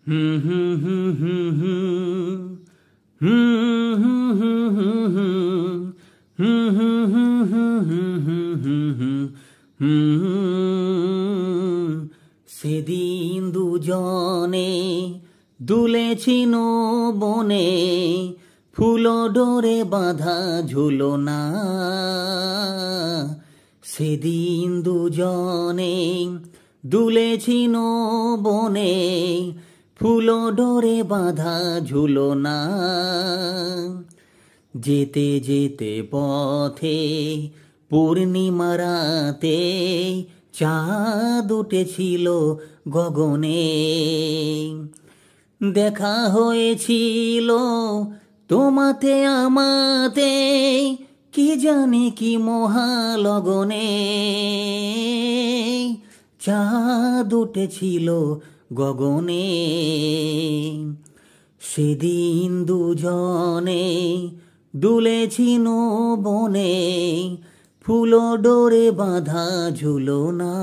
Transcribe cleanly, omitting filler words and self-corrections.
হুম হুম হুম হুম হুম হুম হুম হুম হুম হুম হুম। সেদিন দুজনে দুলেছিল বনে, ফুল ডোরে বাঁধা ঝুলনা। সেদিন দুজনে দুলেছিল বনে, ফুল ডোরে বাঁধা ঝুলনা। যেতে যেতে পথে পূর্ণিমা রাতে চাঁদ উঠেছিল গগনে। দেখা হয়েছিল তোমাতে আমাতে, কি জানি কি মহালগনে। চাঁদ উঠেছিল গগনে। সেদিন দুজনে দুলেছিল বনে, ফুল ডোরে বাঁধা ঝুলনা।